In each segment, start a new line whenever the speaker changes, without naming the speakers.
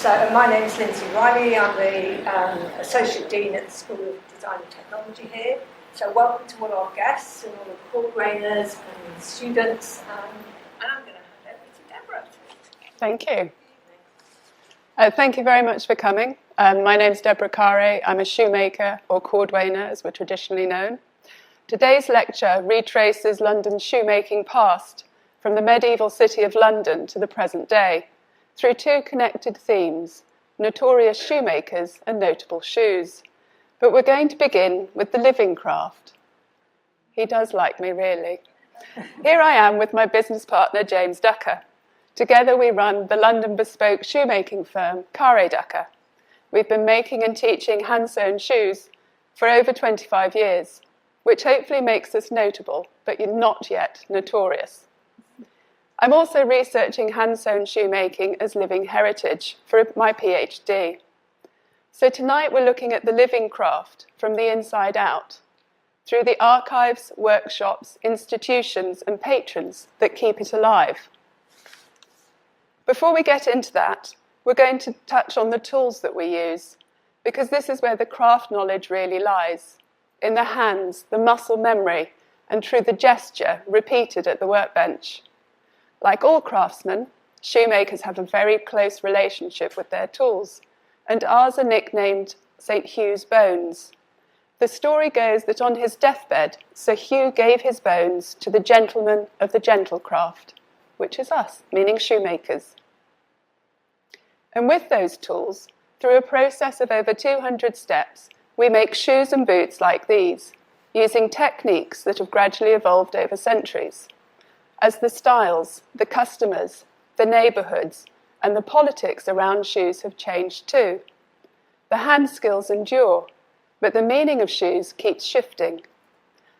So my name is Lindsey. I'm the Associate Dean at the School of Design and Technology here. So welcome to all our guests and all the Cordwainers and students. And I'm going to hand over to Deborah.
Thank you. Thank you very much for coming. My name's Deborah Carre. I'm a shoemaker, or cordwainer as we're traditionally known. Today's lecture retraces London's shoemaking past from the medieval city of London to the present day through two connected themes, notorious shoemakers and notable shoes. But we're going to begin with the living craft. He does like me, really. Here I am with my business partner, James Ducker. Together we run the London bespoke shoemaking firm, Carre Ducker. We've been making and teaching hand-sewn shoes for over 25 years, which hopefully makes us notable, but not yet notorious. I'm also researching hand-sewn shoemaking as living heritage for my PhD. So tonight we're looking at the living craft from the inside out, through the archives, workshops, institutions and patrons that keep it alive. Before we get into that, we're going to touch on the tools that we use, because this is where the craft knowledge really lies, in the hands, the muscle memory, and through the gesture repeated at the workbench. Like all craftsmen, shoemakers have a very close relationship with their tools, and ours are nicknamed St. Hugh's bones. The story goes that on his deathbed, Sir Hugh gave his bones to the gentleman of the gentle craft, which is us, meaning shoemakers. And with those tools, through a process of over 200 steps, we make shoes and boots like these, using techniques that have gradually evolved over centuries. As the styles, the customers, the neighbourhoods, and the politics around shoes have changed too. The hand skills endure, but the meaning of shoes keeps shifting.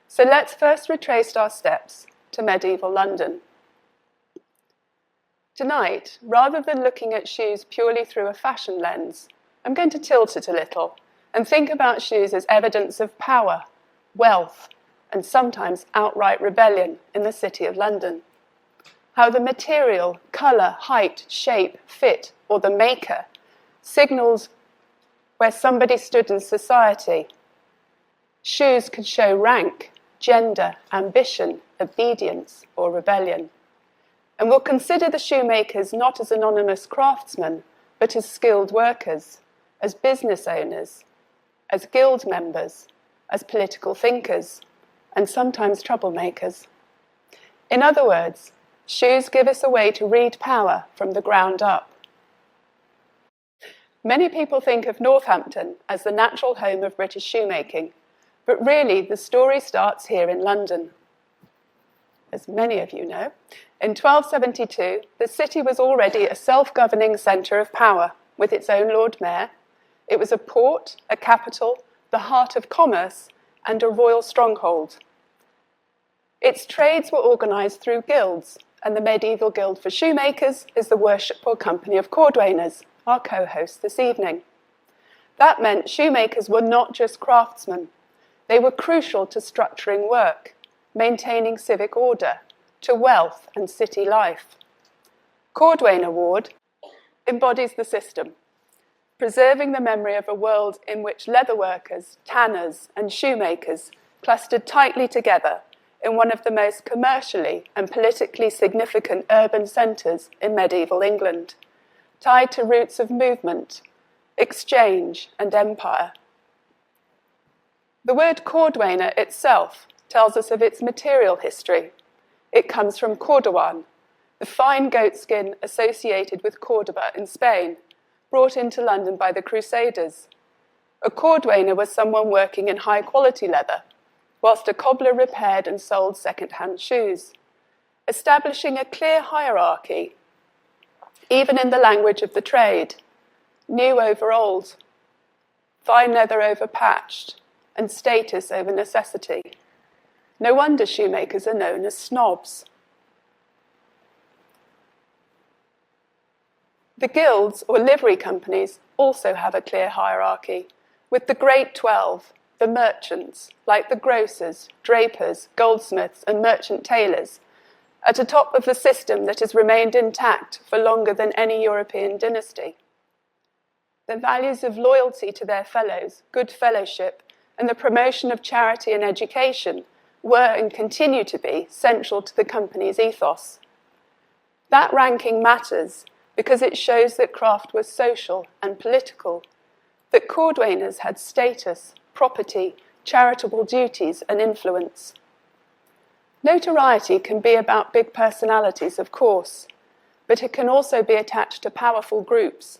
So let's first retrace our steps to medieval London. Tonight, rather than looking at shoes purely through a fashion lens, I'm going to tilt it a little and think about shoes as evidence of power, wealth, and sometimes outright rebellion in the city of London. How the material, colour, height, shape, fit, or the maker signals where somebody stood in society. Shoes could show rank, gender, ambition, obedience, or rebellion. And we'll consider the shoemakers not as anonymous craftsmen, but as skilled workers, as business owners, as guild members, as political thinkers, and sometimes troublemakers. In other words, shoes give us a way to read power from the ground up. Many people think of Northampton as the natural home of British shoemaking, but really the story starts here in London. As many of you know, in 1272, the city was already a self-governing centre of power, with its own Lord Mayor. It was a port, a capital, the heart of commerce, and a royal stronghold. Its trades were organised through guilds, and the medieval guild for shoemakers is the Worshipful Company of Cordwainers, our co-host this evening. That meant shoemakers were not just craftsmen. They were crucial to structuring work, maintaining civic order, to wealth and city life. Cordwainer Ward embodies the system, preserving the memory of a world in which leatherworkers, tanners, and shoemakers clustered tightly together in one of the most commercially and politically significant urban centres in medieval England, tied to roots of movement, exchange, and empire. The word cordwainer itself tells us of its material history. It comes from cordovan, the fine goatskin associated with Cordoba in Spain, brought into London by the Crusaders. A cordwainer was someone working in high-quality leather, whilst a cobbler repaired and sold second-hand shoes, establishing a clear hierarchy, even in the language of the trade, new over old, fine leather over patched, and status over necessity. No wonder shoemakers are known as snobs. The guilds, or livery companies, also have a clear hierarchy, with the Great 12, the merchants, like the grocers, drapers, goldsmiths, and merchant tailors, at the top of the system that has remained intact for longer than any European dynasty. The values of loyalty to their fellows, good fellowship, and the promotion of charity and education were and continue to be central to the company's ethos. That ranking matters because it shows that craft was social and political, that Cordwainers had status, property, charitable duties, and influence. Notoriety can be about big personalities, of course, but it can also be attached to powerful groups,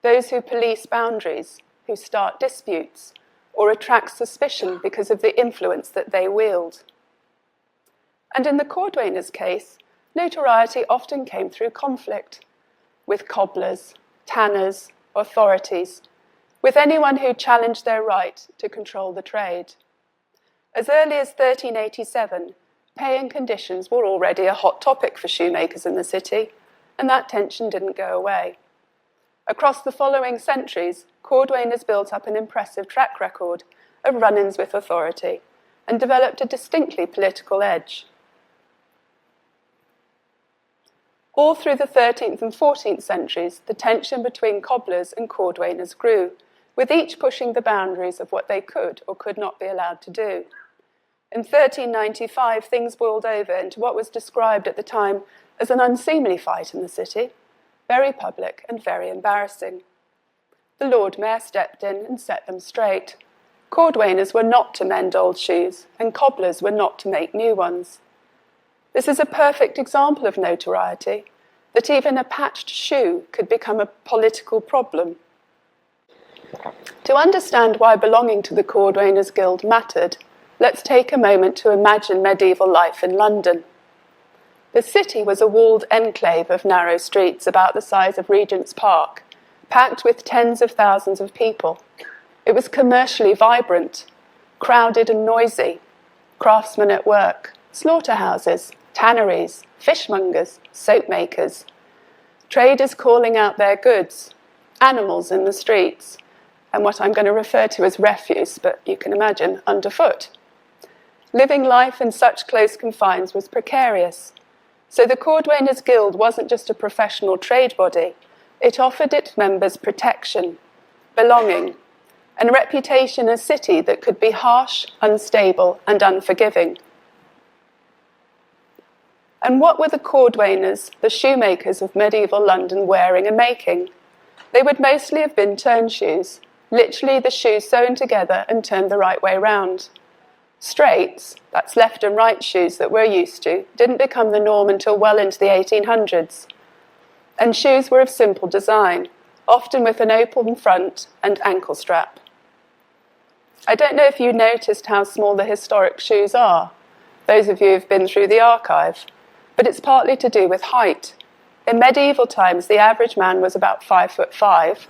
those who police boundaries, who start disputes, or attract suspicion because of the influence that they wield. And in the Cordwainers' case, notoriety often came through conflict, with cobblers, tanners, authorities, with anyone who challenged their right to control the trade. As early as 1387, pay and conditions were already a hot topic for shoemakers in the city, and that tension didn't go away. Across the following centuries, Cordwainers built up an impressive track record of run-ins with authority and developed a distinctly political edge. All through the 13th and 14th centuries, the tension between cobblers and Cordwainers grew, with each pushing the boundaries of what they could or could not be allowed to do. In 1395, things boiled over into what was described at the time as an unseemly fight in the city, very public and very embarrassing. The Lord Mayor stepped in and set them straight. Cordwainers were not to mend old shoes, and cobblers were not to make new ones. This is a perfect example of notoriety, that even a patched shoe could become a political problem. To understand why belonging to the Cordwainers Guild mattered, let's take a moment to imagine medieval life in London. The city was a walled enclave of narrow streets about the size of Regent's Park, packed with tens of thousands of people. It was commercially vibrant, crowded and noisy, craftsmen at work, slaughterhouses, tanneries, fishmongers, soap makers, traders calling out their goods, animals in the streets, and what I'm going to refer to as refuse, but you can imagine, underfoot. Living life in such close confines was precarious, so the Cordwainers Guild wasn't just a professional trade body, it offered its members protection, belonging, and reputation as a city that could be harsh, unstable, and unforgiving. And what were the Cordwainers, the shoemakers of medieval London, wearing and making? They would mostly have been turn shoes, literally the shoes sewn together and turned the right way round. Straights, that's left and right shoes that we're used to, didn't become the norm until well into the 1800s. And shoes were of simple design, often with an open front and ankle strap. I don't know if you noticed how small the historic shoes are, those of you who've been through the archive, but it's partly to do with height. In medieval times, the average man was about 5'5",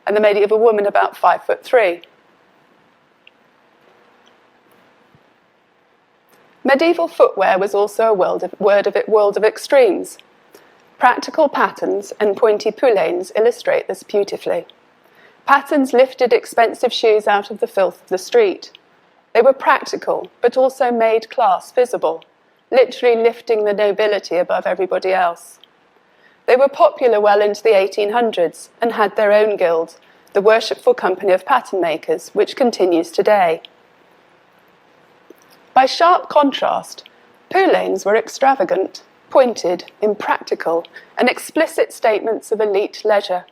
and the medieval woman about 5'3". Medieval footwear was also a world of extremes. Practical patterns and pointy poulaines illustrate this beautifully. Patterns lifted expensive shoes out of the filth of the street. They were practical, but also made class visible, literally lifting the nobility above everybody else. They were popular well into the 1800s and had their own guild, the Worshipful Company of Pattern Makers, which continues today. By sharp contrast, poulaines were extravagant, pointed, impractical, and explicit statements of elite leisure,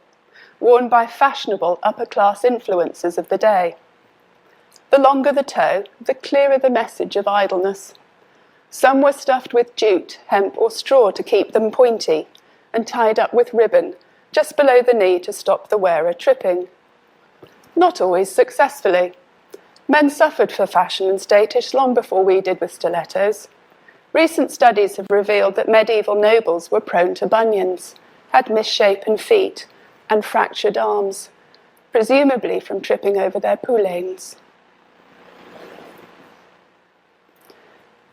worn by fashionable upper-class influencers of the day. The longer the toe, the clearer the message of idleness. Some were stuffed with jute, hemp, or straw to keep them pointy, and tied up with ribbon just below the knee to stop the wearer tripping. Not always successfully. Men suffered for fashion and status long before we did with stilettos. Recent studies have revealed that medieval nobles were prone to bunions, had misshapen feet, and fractured arms, presumably from tripping over their poulaines.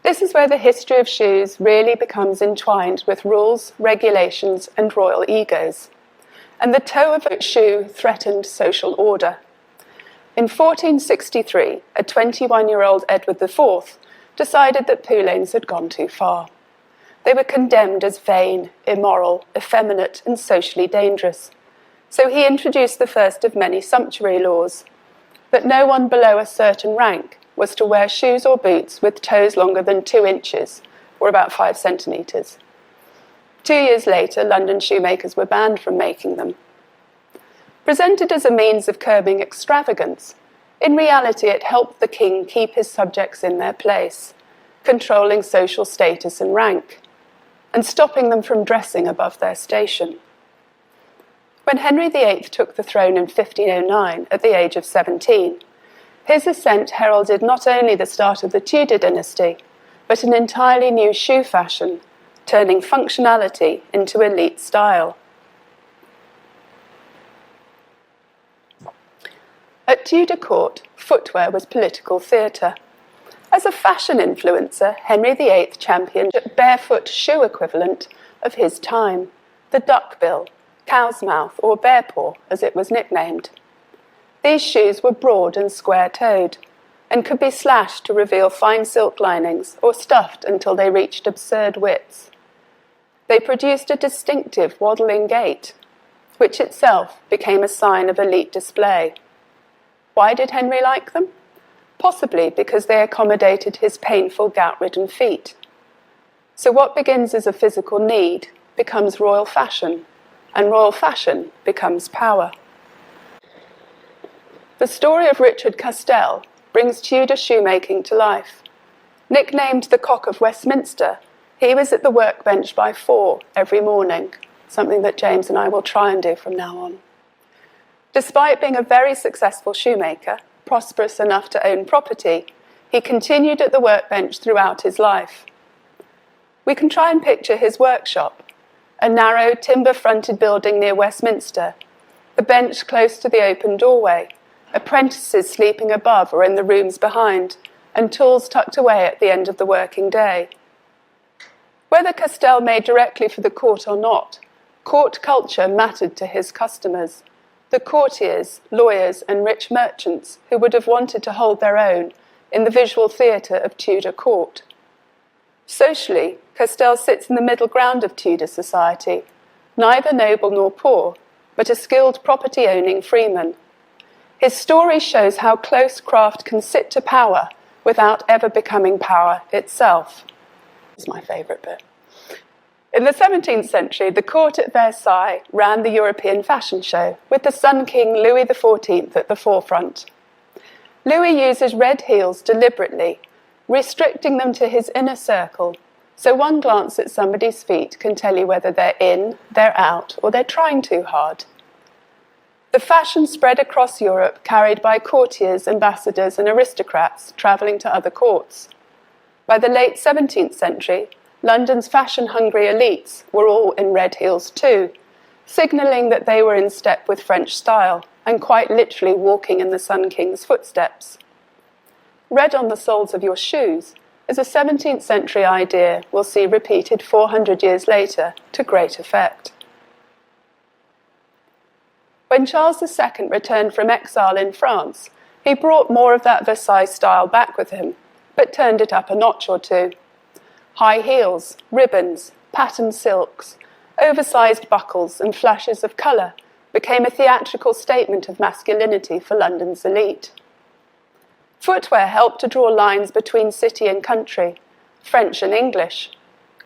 This is where the history of shoes really becomes entwined with rules, regulations, and royal egos, and the toe of a shoe threatened social order. In 1463, a 21-year-old Edward IV decided that poulaines had gone too far. They were condemned as vain, immoral, effeminate, and socially dangerous. So he introduced the first of many sumptuary laws, that no one below a certain rank was to wear shoes or boots with toes longer than 2 inches, or about 5 centimetres. 2 years later, London shoemakers were banned from making them. Presented as a means of curbing extravagance, in reality it helped the king keep his subjects in their place, controlling social status and rank, and stopping them from dressing above their station. When Henry VIII took the throne in 1509 at the age of 17, his ascent heralded not only the start of the Tudor dynasty, but an entirely new shoe fashion, turning functionality into elite style. At Tudor court, footwear was political theatre. As a fashion influencer, Henry VIII championed a barefoot shoe equivalent of his time, the duckbill, cow's mouth, or bear paw, as it was nicknamed. These shoes were broad and square-toed, and could be slashed to reveal fine silk linings or stuffed until they reached absurd widths. They produced a distinctive waddling gait, which itself became a sign of elite display. Why did Henry like them? Possibly because they accommodated his painful gout-ridden feet. So what begins as a physical need becomes royal fashion, and royal fashion becomes power. The story of Richard Castell brings Tudor shoemaking to life. Nicknamed the Cock of Westminster, he was at the workbench by 4 every morning, something that James and I will try and do from now on. Despite being a very successful shoemaker, prosperous enough to own property, he continued at the workbench throughout his life. We can try and picture his workshop, a narrow timber-fronted building near Westminster, the bench close to the open doorway, apprentices sleeping above or in the rooms behind, and tools tucked away at the end of the working day. Whether Castell made directly for the court or not, court culture mattered to his customers, the courtiers, lawyers, and rich merchants who would have wanted to hold their own in the visual theatre of Tudor court. Socially, Castell sits in the middle ground of Tudor society, neither noble nor poor, but a skilled property-owning freeman. His story shows how close craft can sit to power without ever becoming power itself. This is my favourite bit. In the 17th century, the court at Versailles ran the European fashion show, with the Sun King Louis XIV at the forefront. Louis uses red heels deliberately, restricting them to his inner circle, so one glance at somebody's feet can tell you whether they're in, they're out, or they're trying too hard. The fashion spread across Europe, carried by courtiers, ambassadors, and aristocrats travelling to other courts. By the late 17th century, London's fashion-hungry elites were all in red heels too, signalling that they were in step with French style and quite literally walking in the Sun King's footsteps. Red on the soles of your shoes is a 17th century idea we'll see repeated 400 years later to great effect. When Charles II returned from exile in France, he brought more of that Versailles style back with him, but turned it up a notch or two. High heels, ribbons, patterned silks, oversized buckles and flashes of colour became a theatrical statement of masculinity for London's elite. Footwear helped to draw lines between city and country, French and English,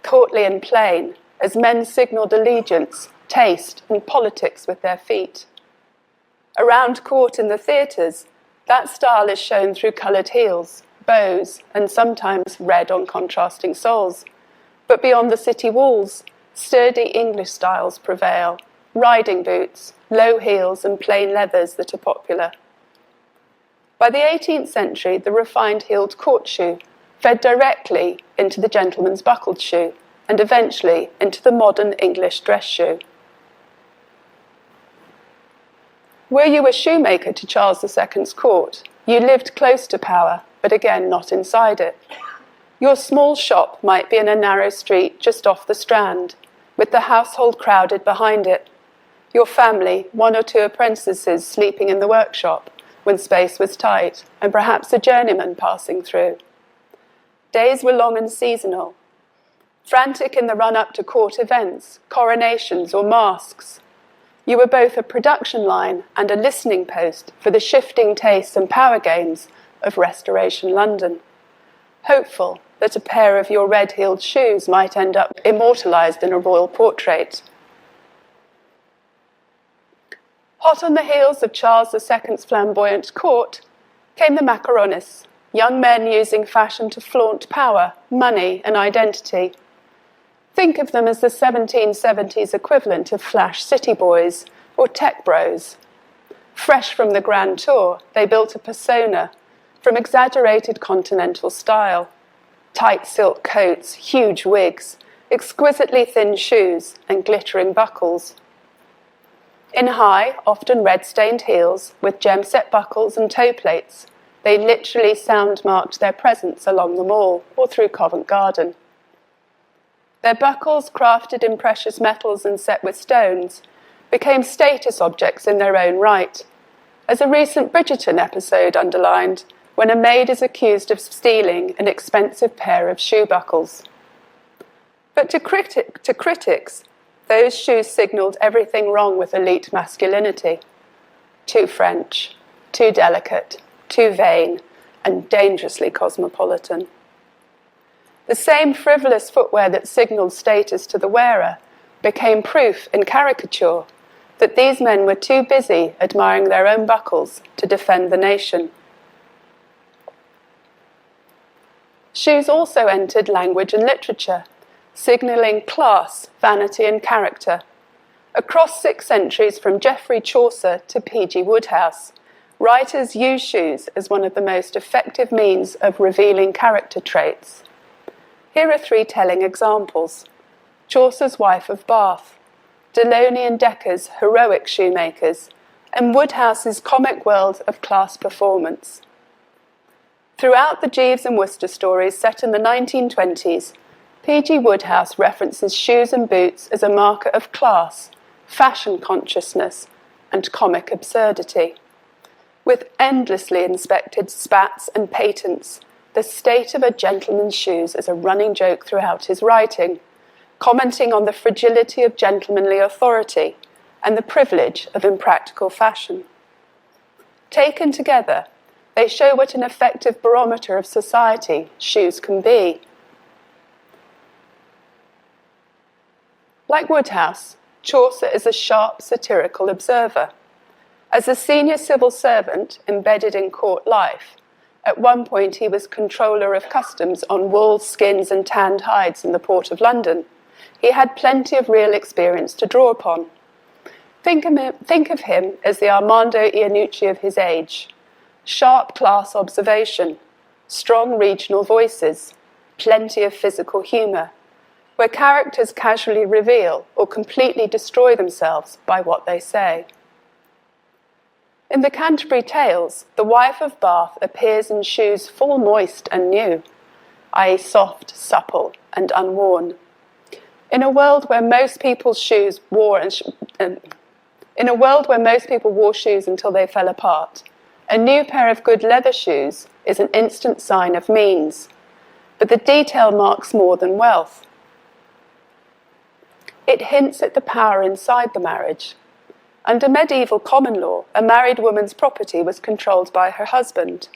courtly and plain, as men signalled allegiance, taste and politics with their feet. Around court in the theatres, that style is shown through coloured heels, bows, and sometimes red on contrasting soles. But beyond the city walls, sturdy English styles prevail, riding boots, low heels, and plain leathers that are popular. By the 18th century, the refined heeled court shoe fed directly into the gentleman's buckled shoe, and eventually into the modern English dress shoe. Were you a shoemaker to Charles II's court, you lived close to power, but again not inside it. Your small shop might be in a narrow street just off the Strand, with the household crowded behind it. Your family, 1 or 2 apprentices sleeping in the workshop when space was tight, and perhaps a journeyman passing through. Days were long and seasonal, frantic in the run-up to court events, coronations or masks. You were both a production line and a listening post for the shifting tastes and power games of Restoration London, hopeful that a pair of your red-heeled shoes might end up immortalised in a royal portrait. Hot on the heels of Charles II's flamboyant court came the macaronists, young men using fashion to flaunt power, money and identity. Think of them as the 1770s equivalent of flash city boys or tech bros. Fresh from the Grand Tour, they built a persona from exaggerated continental style. Tight silk coats, huge wigs, exquisitely thin shoes and glittering buckles. In high, often red-stained heels with gem-set buckles and toe plates, they literally sound-marked their presence along the Mall or through Covent Garden. Their buckles, crafted in precious metals and set with stones, became status objects in their own right, as a recent Bridgerton episode underlined, when a maid is accused of stealing an expensive pair of shoe buckles. But to critics, those shoes signalled everything wrong with elite masculinity. Too French, too delicate, too vain, and dangerously cosmopolitan. The same frivolous footwear that signalled status to the wearer became proof in caricature that these men were too busy admiring their own buckles to defend the nation. Shoes also entered language and literature, signalling class, vanity and character. Across 6 centuries from Geoffrey Chaucer to P.G. Wodehouse, writers used shoes as one of the most effective means of revealing character traits. Here are 3 telling examples. Chaucer's Wife of Bath, Delony and Decker's Heroic Shoemakers, and Wodehouse's comic world of class performance. Throughout the Jeeves and Wooster stories set in the 1920s, P.G. Wodehouse references shoes and boots as a marker of class, fashion consciousness, and comic absurdity. With endlessly inspected spats and patents, the state of a gentleman's shoes is a running joke throughout his writing, commenting on the fragility of gentlemanly authority and the privilege of impractical fashion. Taken together, they show what an effective barometer of society shoes can be. Like Wodehouse, Chaucer is a sharp satirical observer. As a senior civil servant embedded in court life, at one point he was controller of customs on wool, skins and tanned hides in the Port of London. He had plenty of real experience to draw upon. Think of him as the Armando Iannucci of his age. Sharp class observation, strong regional voices, plenty of physical humour, where characters casually reveal or completely destroy themselves by what they say. In the Canterbury Tales, the wife of Bath appears in shoes full moist and new, i.e. soft, supple, and unworn. In a world where most people wore shoes until they fell apart, a new pair of good leather shoes is an instant sign of means, but the detail marks more than wealth. It hints at the power inside the marriage. Under medieval common law, a married woman's property was controlled by her husband.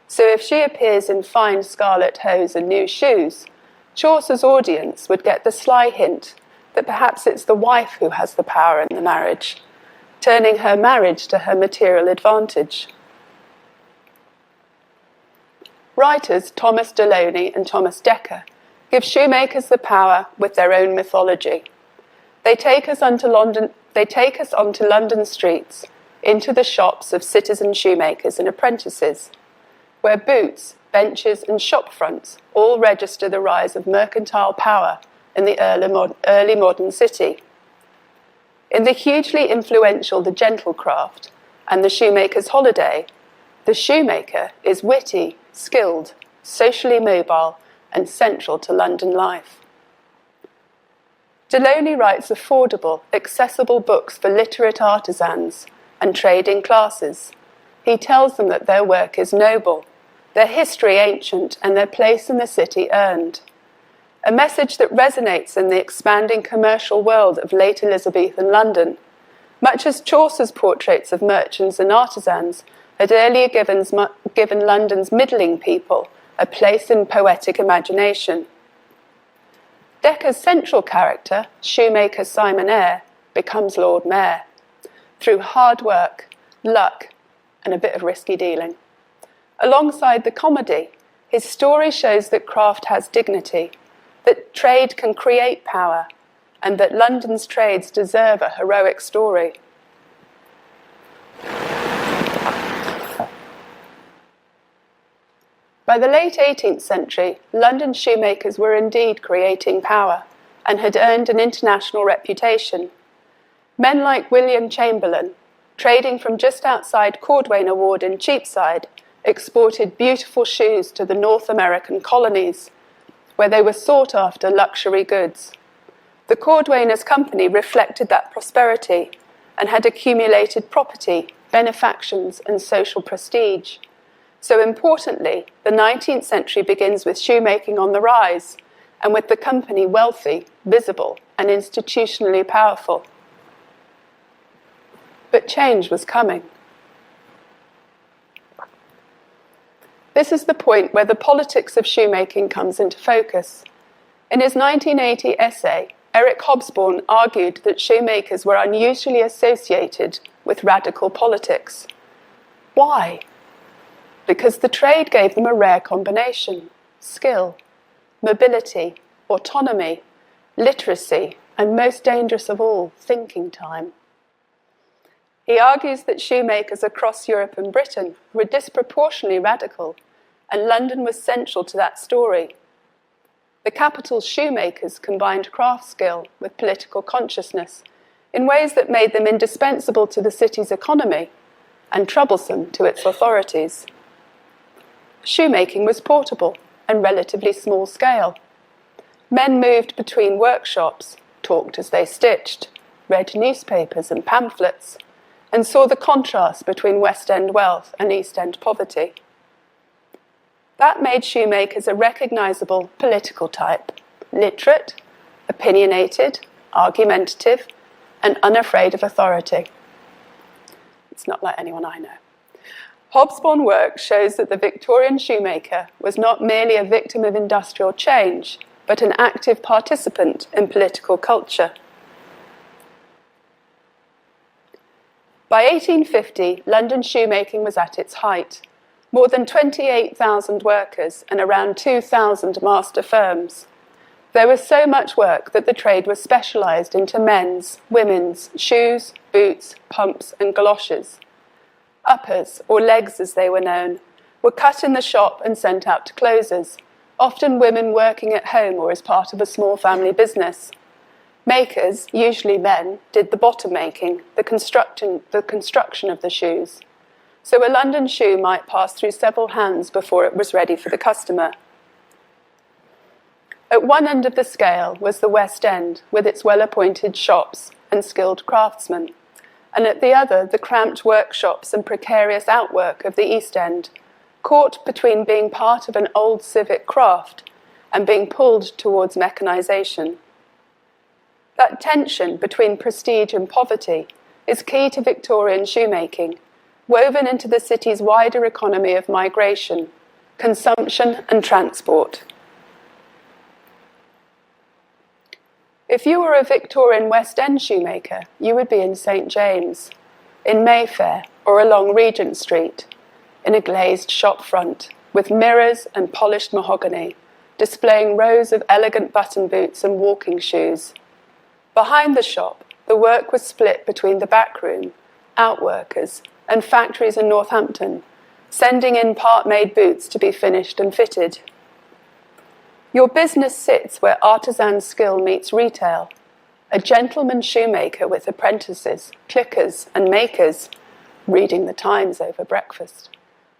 So if she appears in fine scarlet hose and new shoes, Chaucer's audience would get the sly hint that perhaps it's the wife who has the power in the marriage, turning her marriage to her material advantage. Writers Thomas Delony and Thomas Dekker give shoemakers the power with their own mythology. They take us onto London streets, into the shops of citizen shoemakers and apprentices, where boots, benches and shop fronts all register the rise of mercantile power in the early modern city. In the hugely influential The Gentle Craft and The Shoemaker's Holiday, the shoemaker is witty, skilled, socially mobile and central to London life. Delony writes affordable, accessible books for literate artisans and trading classes. He tells them that their work is noble, their history ancient, and their place in the city earned. A message that resonates in the expanding commercial world of late Elizabethan London, much as Chaucer's portraits of merchants and artisans had earlier given London's middling people a place in poetic imagination. Decker's central character, shoemaker Simon Eyre, becomes Lord Mayor through hard work, luck, and a bit of risky dealing. Alongside the comedy, his story shows that craft has dignity, that trade can create power, and that London's trades deserve a heroic story. By the late 18th century, London shoemakers were indeed creating power and had earned an international reputation. Men like William Chamberlain, trading from just outside Cordwainer Ward in Cheapside, exported beautiful shoes to the North American colonies, where they were sought after luxury goods. The Cordwainers Company reflected that prosperity and had accumulated property, benefactions, and social prestige. So importantly, the 19th century begins with shoemaking on the rise, and with the company wealthy, visible, and institutionally powerful. But change was coming. This is the point where the politics of shoemaking comes into focus. In his 1980 essay, Eric Hobsbawm argued that shoemakers were unusually associated with radical politics. Why? Because the trade gave them a rare combination: skill, mobility, autonomy, literacy, and most dangerous of all, thinking time. He argues that shoemakers across Europe and Britain were disproportionately radical, and London was central to that story. The capital's shoemakers combined craft skill with political consciousness in ways that made them indispensable to the city's economy and troublesome to its authorities. Shoemaking was portable and relatively small scale. Men moved between workshops, talked as they stitched, read newspapers and pamphlets, and saw the contrast between West End wealth and East End poverty. That made shoemakers a recognisable political type: literate, opinionated, argumentative, and unafraid of authority. It's not like anyone I know. Hobsbawm's work shows that the Victorian shoemaker was not merely a victim of industrial change, but an active participant in political culture. By 1850, London shoemaking was at its height. More than 28,000 workers and around 2,000 master firms. There was so much work that the trade was specialised into men's, women's, shoes, boots, pumps and galoshes. Uppers, or legs as they were known, were cut in the shop and sent out to closers, often women working at home or as part of a small family business. Makers, usually men, did the bottom making, the construction of the shoes. So a London shoe might pass through several hands before it was ready for the customer. At one end of the scale was the West End, with its well-appointed shops and skilled craftsmen, and at the other the cramped workshops and precarious outwork of the East End, caught between being part of an old civic craft and being pulled towards mechanisation. That tension between prestige and poverty is key to Victorian shoemaking, woven into the city's wider economy of migration, consumption and transport. If you were a Victorian West End shoemaker, you would be in St. James, in Mayfair, or along Regent Street, in a glazed shop front, with mirrors and polished mahogany, displaying rows of elegant button boots and walking shoes. Behind the shop, the work was split between the backroom, outworkers, and factories in Northampton, sending in part-made boots to be finished and fitted. Your business sits where artisan skill meets retail, a gentleman shoemaker with apprentices, clickers and makers, reading the Times over breakfast,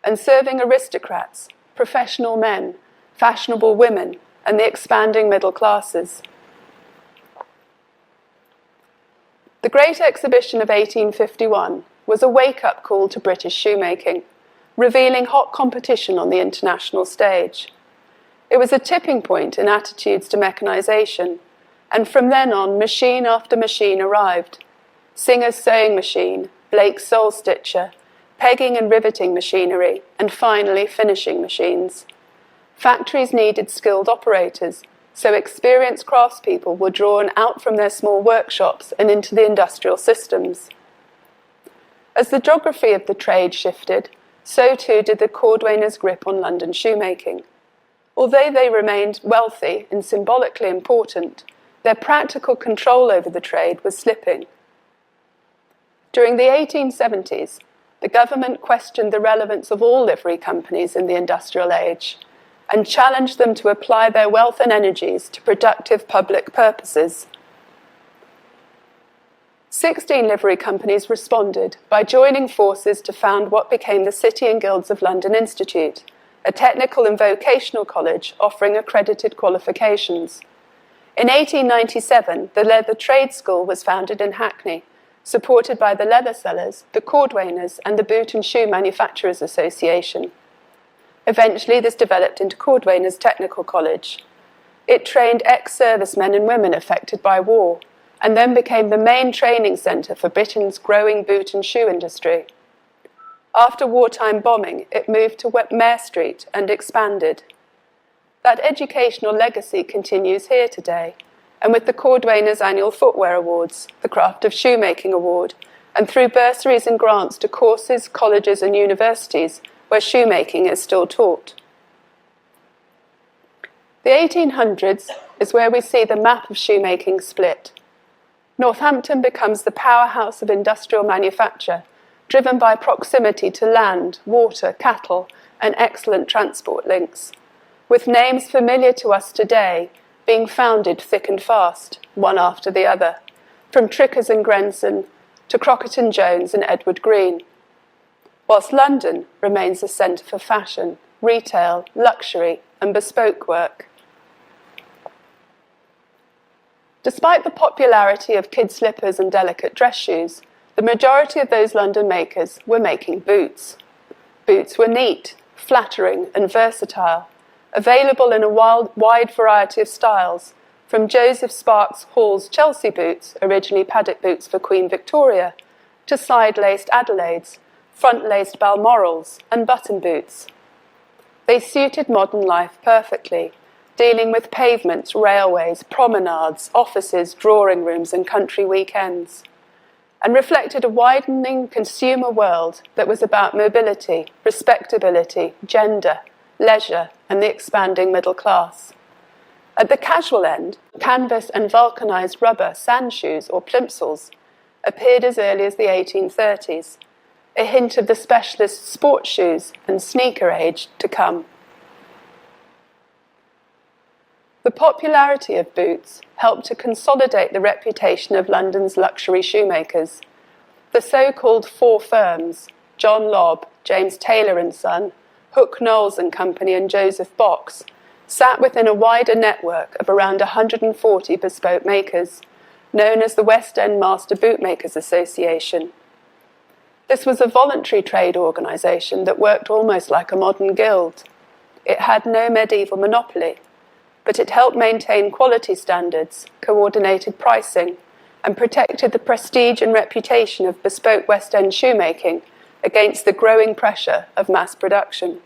and serving aristocrats, professional men, fashionable women, and the expanding middle classes. The Great Exhibition of 1851 was a wake-up call to British shoemaking, revealing hot competition on the international stage. It was a tipping point in attitudes to mechanisation, and from then on, machine after machine arrived. Singer's sewing machine, Blake's soul stitcher, pegging and riveting machinery, and finally finishing machines. Factories needed skilled operators, so experienced craftspeople were drawn out from their small workshops and into the industrial systems. As the geography of the trade shifted, so too did the Cordwainers' grip on London shoemaking. Although they remained wealthy and symbolically important, their practical control over the trade was slipping. During the 1870s, the government questioned the relevance of all livery companies in the industrial age and challenged them to apply their wealth and energies to productive public purposes. 16 livery companies responded by joining forces to found what became the City and Guilds of London Institute, a technical and vocational college offering accredited qualifications. In 1897, the Leather Trade School was founded in Hackney, supported by the leather sellers, the Cordwainers, and the Boot and Shoe Manufacturers Association. Eventually, this developed into Cordwainers Technical College. It trained ex-servicemen and women affected by war, and then became the main training centre for Britain's growing boot and shoe industry. After wartime bombing, it moved to Mare Street and expanded. That educational legacy continues here today, and with the Cordwainers Annual Footwear Awards, the Craft of Shoemaking Award, and through bursaries and grants to courses, colleges and universities where shoemaking is still taught. The 1800s is where we see the map of shoemaking split. Northampton becomes the powerhouse of industrial manufacture, driven by proximity to land, water, cattle, and excellent transport links, with names familiar to us today being founded thick and fast, one after the other, from Trickers and Grenson to Crockett and Jones and Edward Green, whilst London remains a centre for fashion, retail, luxury, and bespoke work. Despite the popularity of kid slippers and delicate dress shoes, the majority of those London makers were making boots. Boots were neat, flattering, and versatile, available in a wide variety of styles, from Joseph Sparks Hall's Chelsea boots, originally paddock boots for Queen Victoria, to side-laced Adelaides, front-laced Balmorals, and button boots. They suited modern life perfectly, dealing with pavements, railways, promenades, offices, drawing rooms, and country weekends, and reflected a widening consumer world that was about mobility, respectability, gender, leisure, and the expanding middle class. At the casual end, canvas and vulcanized rubber sand shoes or plimsolls appeared as early as the 1830s, a hint of the specialist sports shoes and sneaker age to come. The popularity of boots helped to consolidate the reputation of London's luxury shoemakers. The so-called four firms, John Lobb, James Taylor and Son, Hook Knowles and Company and Joseph Box, sat within a wider network of around 140 bespoke makers, known as the West End Master Bootmakers Association. This was a voluntary trade organisation that worked almost like a modern guild. It had no medieval monopoly, but it helped maintain quality standards, coordinated pricing, and protected the prestige and reputation of bespoke West End shoemaking against the growing pressure of mass production.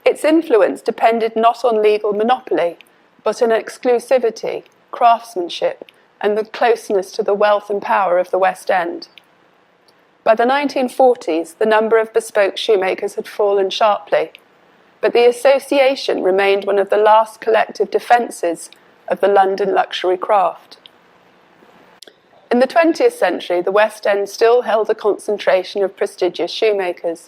Its influence depended not on legal monopoly, but on exclusivity, craftsmanship, and the closeness to the wealth and power of the West End. By the 1940s, the number of bespoke shoemakers had fallen sharply, but the association remained one of the last collective defences of the London luxury craft. In the 20th century, the West End still held a concentration of prestigious shoemakers.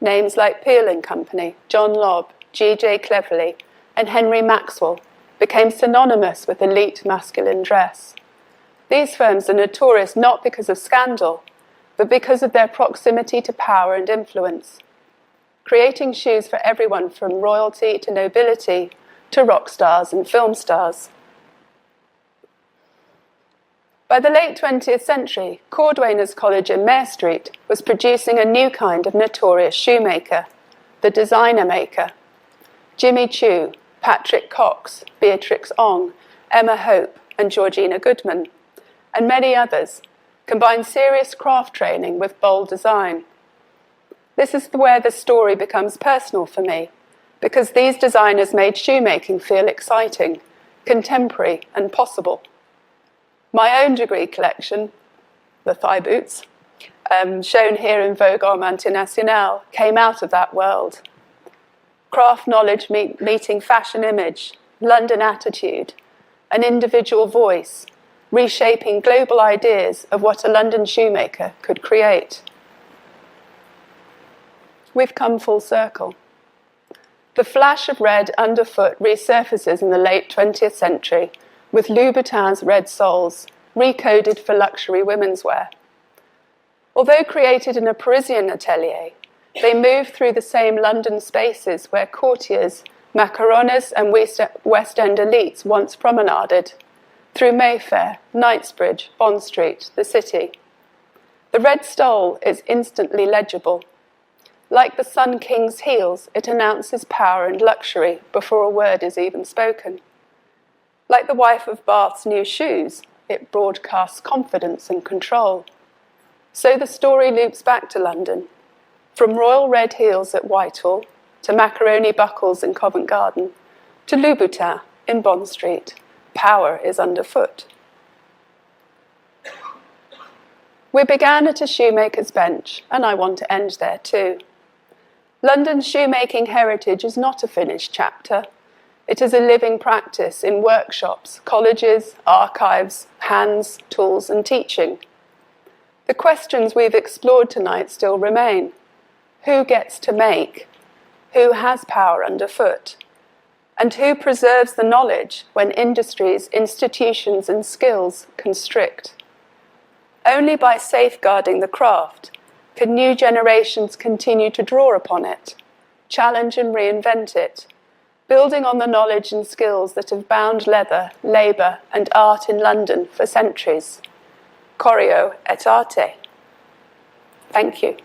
Names like Peel & Company, John Lobb, G.J. Cleverley, and Henry Maxwell became synonymous with elite masculine dress. These firms are notorious not because of scandal, but because of their proximity to power and influence, creating shoes for everyone from royalty to nobility to rock stars and film stars. By the late 20th century, Cordwainers College in Mare Street was producing a new kind of notorious shoemaker, the designer maker. Jimmy Choo, Patrick Cox, Beatrix Ong, Emma Hope, and Georgina Goodman, and many others, combine serious craft training with bold design. This is where the story becomes personal for me, because these designers made shoemaking feel exciting, contemporary and possible. My own degree collection, the thigh boots, shown here in Vaughan International, came out of that world. Craft knowledge meeting fashion image, London attitude, an individual voice, reshaping global ideas of what a London shoemaker could create. We've come full circle. The flash of red underfoot resurfaces in the late 20th century with Louboutin's red soles, recoded for luxury women's wear. Although created in a Parisian atelier, they move through the same London spaces where courtiers, macarons and West End elites once promenaded, through Mayfair, Knightsbridge, Bond Street, the city. The red stole is instantly legible. Like the Sun King's heels, it announces power and luxury before a word is even spoken. Like the wife of Bath's new shoes, it broadcasts confidence and control. So the story loops back to London, from royal red heels at Whitehall, to macaroni buckles in Covent Garden, to Louboutin in Bond Street. Power is underfoot. We began at a shoemaker's bench, and I want to end there too. London's shoemaking heritage is not a finished chapter. It is a living practice in workshops, colleges, archives, hands, tools, and teaching. The questions we've explored tonight still remain. Who gets to make? Who has power underfoot? And who preserves the knowledge when industries, institutions, and skills constrict? Only by safeguarding the craft can new generations continue to draw upon it, challenge and reinvent it, building on the knowledge and skills that have bound leather, labour, and art in London for centuries. Choreo et arte. Thank you.